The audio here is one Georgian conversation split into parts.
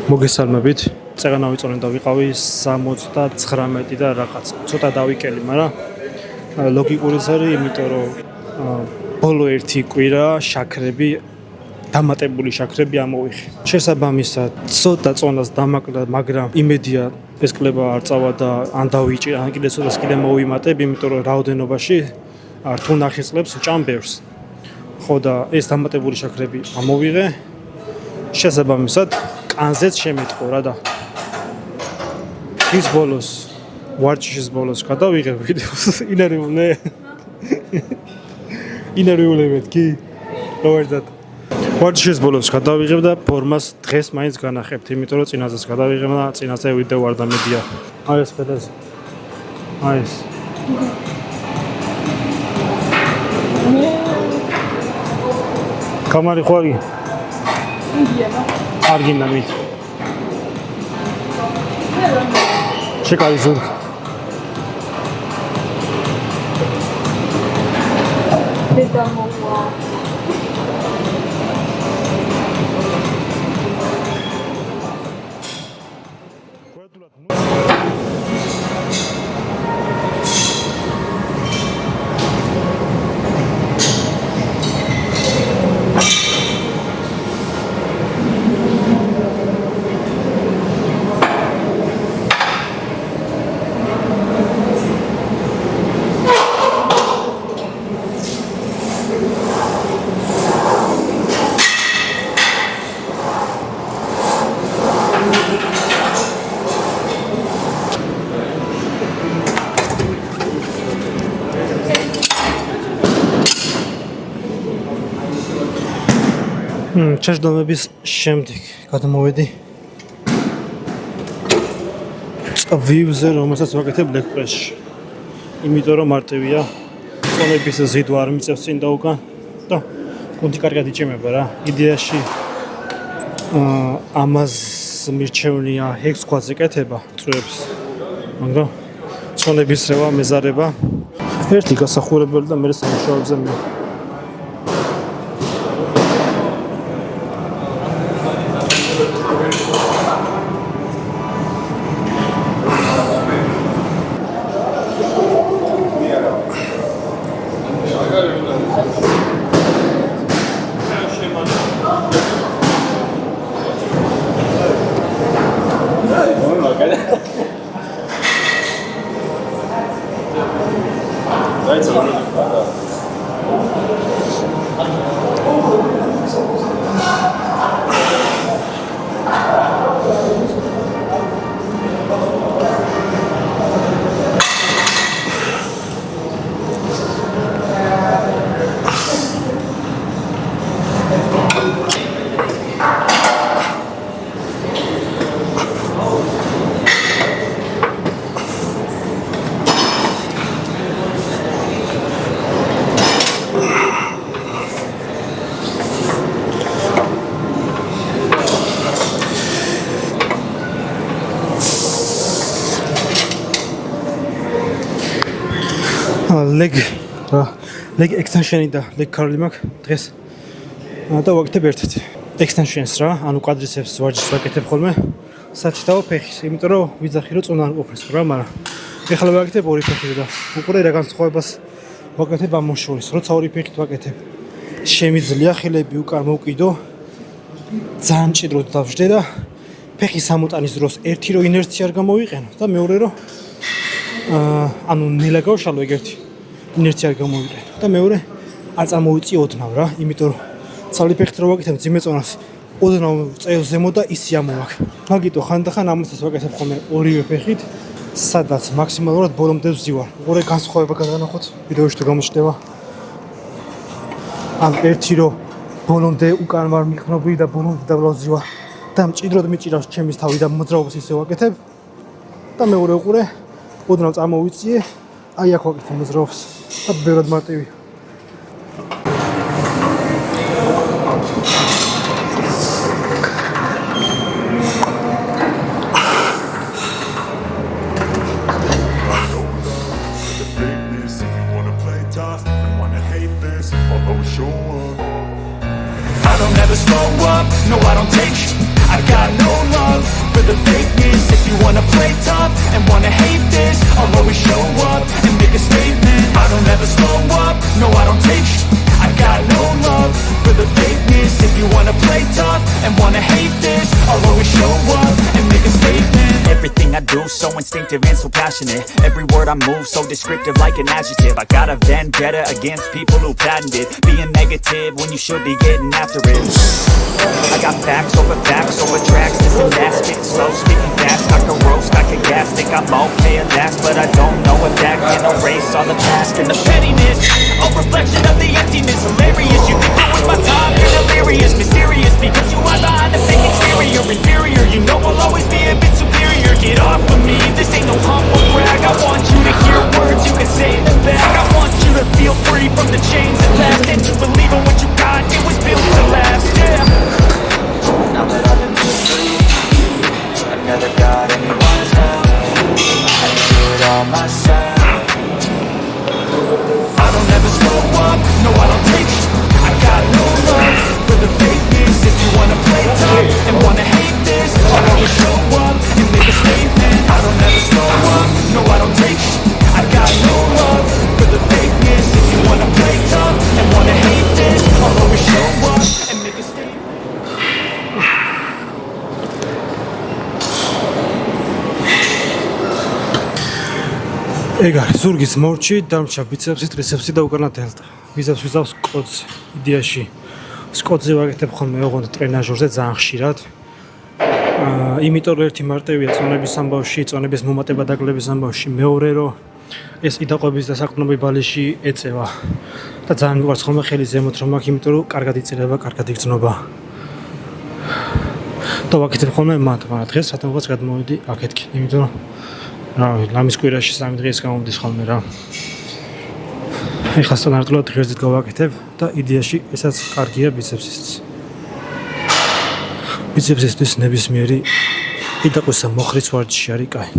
მოგესალმებით. წეგანა ვიწონე და ვიყავი 79 და რაღაც. ცოტა დავიკელი, მაგრამ ლოგიკურიც არის, იმიტომ რომ ბოლო ერთი კვირა შაქრები დამატებული შაქრები ამოვიხე. შესაბამისად, ცოტა წონას დამაკლა, მაგრამ იმედია ეს კლება არ წავა და ან დავიჭი, ან კიდე ცოტას კიდე მოვიმატებ, იმიტომ რომ რაოდენობაში თუ ნახე წლებს უჭამ ბევრს. ხო და ეს დამატებული შაქრები ამოვიღე. შესაბამისად, კანზეც შემეთყო რა და ის ბოლოს ვარჯიშის ბოლოს გადავიღებ ვიდეოს ინერვიულე მეთქი როერდად ვარჯიშის ბოლოს გადავიღებ და ფორმას დღეს მაინც განახებთ, იმიტომ რომ წინაზეც გადავიღებ და წინაზე ვიდეო არ დამედია. აი ეს ფედაზე. აი ეს. კამარი ხوارი. არგინდა მით. შეკარი ზურგ. დედამოვა. ჩაჯდომების შემდეგ გადმოვედი წვივზე, რომელსაც ვაკეთებ ლეგ-პრესში. იმიტომ რომ მარტივია, წონების ზიდვა არ მიწევს წინ და უკან და გუნდი კარგად იჭიმება რა. იდეაში ამას მირჩევნია ჰექსქვაზე კეთება წვევებს. მაგრამ წონების რევა მეზარება ერთი გასახურებელი და მე სამუშაოებზე მე leg extension-ი და leg curl-ი მაქვს დღეს და ვაკეთებ ერთად extensions რა, ანუ კვადრიცეპს ვარჯიშს ვაკეთებ ხოლმე საჩითაო ფეხის, იმიტომ რომ ვიძახი რომ წონა არ ყოფნის რა, მაგრამ ეხლა ვაკეთებ ორი ფეხით და უყურე რა განსხვავებას ვაკეთებ ამ შორის. როცა ორი ფეხით ვაკეთებ, შემიძლია ხელები უკან მოვკიდო, ძალიან ჭიდროდ დავждე და ფეხის ამოტანის დროს ერთი რო ინერცია არ გამოვიყენო და მეორე რო ანუ ნელა გავშალო ეგერთი ინერცია არ გამოვიყენო და მეორე არ წარმოვიწი ოდნავ რა, იმიტომ რომ ცალი ფეხით რო ვაკეთებ ძიმე წონას ოდნავ წევს ზემო და ისი ამოვაქ. მაგიტო ხანდახან ამასაც ვაკეთებ ხოლმე ორივე ფეხით, სადაც მაქსიმალურად ბოლომდე ვზივარ. უყურე განსხვავება გადანახოთ ვიდეოში თუ გამოჩნდება. ამ ერთი რო ბოლომდე უკან ვარ მიხნობი და ბოლომდე დავლავზივა და მჭიდროდ მიჭირავს ჩემის თავი და მოძრაობას ისე ვაკეთებ და მეორე უყურე ოდნავ წარმოვიწიე, აი აქ ვაკეთებ მოძრაობას და ბევრად მარტივია. I don't ever slow up, no I don't take shit. I got no love for the fakeness. If you wanna play tough and wanna hate this, I'll always show up and make a statement. I don't ever slow up, no I don't take I got no love for the fakeness. If you wanna play tough and wanna hate this, I'll always show up and make a statement. Everything I do so instinctive and so passionate. Every word I move so descriptive like an adjective. I got a vendetta against people who patented being negative when you should be getting after it. I got facts over tracks. This and that, spitting slow, speaking fast. I can roast, I can gas. Think I'm okay at last, but I don't know if that can erase all the past and the pettiness. A reflection of the emptiness. Hilarious, you think you was my time. You're delirious, mysterious, because you are behind the fake exterior. Inferior, you know I'll always be a bit superior. Get off of me, this ain't no humble brag. I want you to hear words, you can say them back. I want you to feel free from the chains that last, and to believe in what you got, it was built to last, yeah. Now that I've been free, I've never got anyone's help. I do it all myself. I don't ever slow up, no I don't take I got no love for the fakeness. If you wanna play tough and wanna hate this, I'll always show up and make a statement. I don't ever slow up, no I don't take I got no love for the fakeness. If you wanna play tough and wanna hate this, I'll always show up and make a statement. ეგ არის ზურგის მორჩი, დამრჩა ბიცეპსი, ტრიცეპსი და უკანა დელტა. ვიზავს სკოტს იდეაში. სკოტზე ვაკეთებ ხოლმე ოღონდ ტრენაჟორზე ძალიან ხშირად. იმიტომ რომ ერთი მარტივია წონების ამბავში, წონების მომატება დაკლების ამბავში, მეორე რომ ეს იდაყვების და საყრდნობი ბალეში ეწევა. და ძალიან გვარს ხოლმე ხელი ზემოთ რომ მაქვს, იმიტომ რომ კარგად იწელება, კარგად იგრძნობა. და ვაკეთებ ხოლმე მაგრამ დღეს რატომღაც გადმოვიდი აქეთკი, იმიტომ რომ ლამის კვირაში 3 დღეს გამომდის ხოლმე რა. ეხლა სტანდარტულად ღერძით გავაკეთებ და იდეაში ესაც კარგია ბიცეპსისთვის. ბიცეპსისთვის ნებისმიერი იდაყვისა მოხრიც ვარჯიში არის კაი.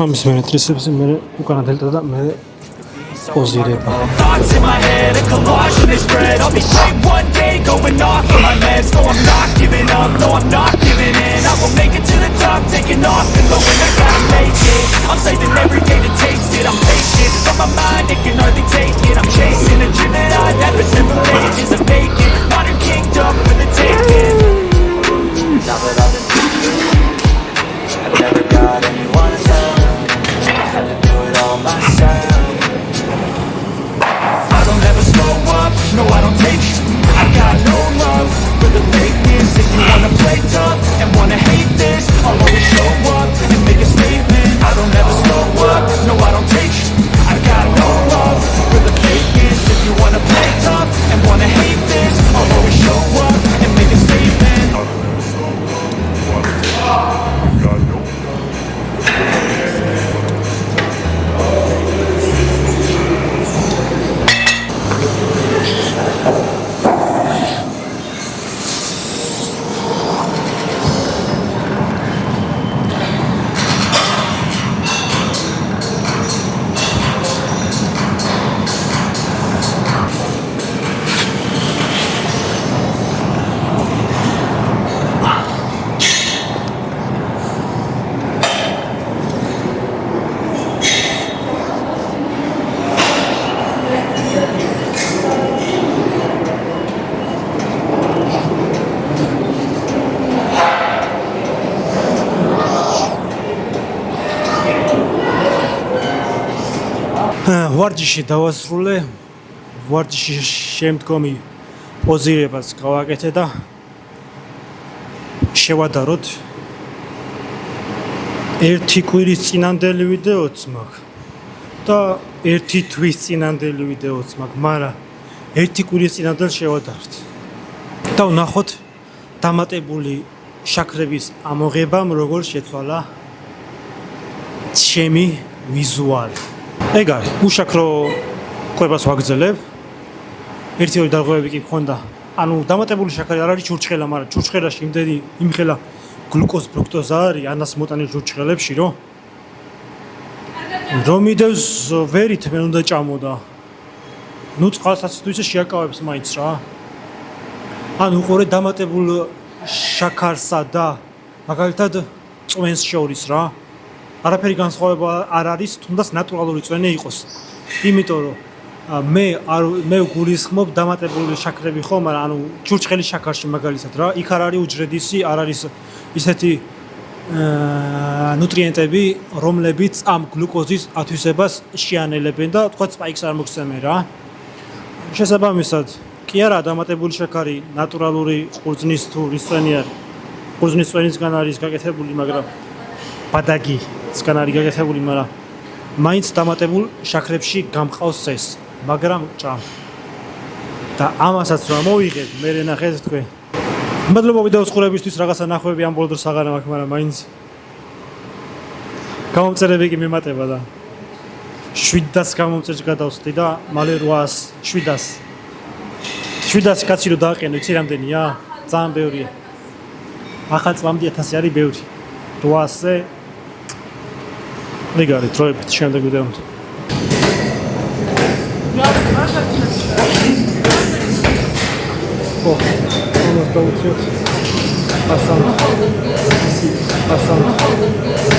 ამის მერე ტრიცეპსი, მერე უკანა დელტა და მერე პოზირება. Thoughts in my head, a collage and they spread. I'll be straight one day, going off of my meds. No, I'm not giving up, no, I'm not giving in. I will make it to the top, taking off and knowing I gotta make it. I'm saving every day to taste it. I'm patient, it's on my mind, it can hardly take it. I'm chasing a dream that I've had for several ages. I'm vacant, modern kingdom for the taking. Now that I've been through, I've never got anyone's help. Had to do it all myself. No, I don't take I got no love for the fakeness. If you wanna play tough and wanna hate this, I'll always show up and make a statement. I don't ever slow up, no, I don't take I got no love for the fakeness. If you wanna play tough and wanna hate this, I'll always show up and make a statement. I don't ever slow up, no, I don't take I got no ვარჯიში დავასრულე, ვარჯიში შემდგომი პოზირებას გავაკეთე და შევადაროთ. ერთი კვირის წინანდელი ვიდეოც მაქვს და ერთი თვის წინანდელი ვიდეოც მაქვს, მაგრამ ერთი კვირის წინანდელ შევადაროთ. და ვნახოთ დამატებული შაქრების ამოღებამ როგორ შეცვალა ჩემი ვიზუალი. ეგ არის უშაქრო კვებას ვაგრძელებ. ერთი-ორი დარღვევები კი მქონდა. ანუ დამატებული შაქარი არ არის ჩურჩხელა, მაგრამ ჩურჩხელაში იმდენი იმხელა გლუკოზ ფრუქტოზა არის ანას მოტანილ ჩურჩხელებში, რომ მიდევს ვერით მე უნდა ჭამოდა. ნუ წყალსაც თუ ისე შეაკავებს მაინც რა. ანუ უყურე დამატებულ შაქარსა და მაგალითად წვენს შორის რა. არაფერი განსხვავება არ არის, თუნდაც ნატურალური წვენი იყოს. იმიტომ რომ მე გულისხმობ დამატებული შაქრები ხო, მაგრამ ანუ ჩურჩხელი შაქარში მაგალითად რა, იქ არ არის უჯრედისი, არ არის ისეთი ნუტრიენტები, რომლებიც ამ გლუკოზის ათვისებას შეანელებენ და თქვა სპაიკს არ მოგცემენ რა. შესაბამისად, კი არა დამატებული შაქარი ნატურალური ყურძნის თუ რის წვენი არის. ყურძნის წვენისგან არის გაკეთებული, მაგრამ ბადაგისგან არის გაკეთებული, მაგრამ მაინც დამატებულ შაქრებში გამყავს ეს, მაგრამ ჭამ. და ამასაც რა მოვიღებ, მე ნახეთ თქვენ. მადლობა ვიდეოს ყურებისთვის, რაღაცა ნახვები ამ ბოლო დროს აღარ მაქვს, მაგრამ მაინც გამომწერები კი მემატება და 700 გამომწერს გადავსდი და მალე 800, 700. 700 კაცი რო დააყენო, იცი რამდენია? ძალიან ბევრია. ახალ წლამდე 1000 არის ბევრი. 800-ზე მეგარი დროებით შემდეგ ვიდეომდე. Vamos para o outro. Passando.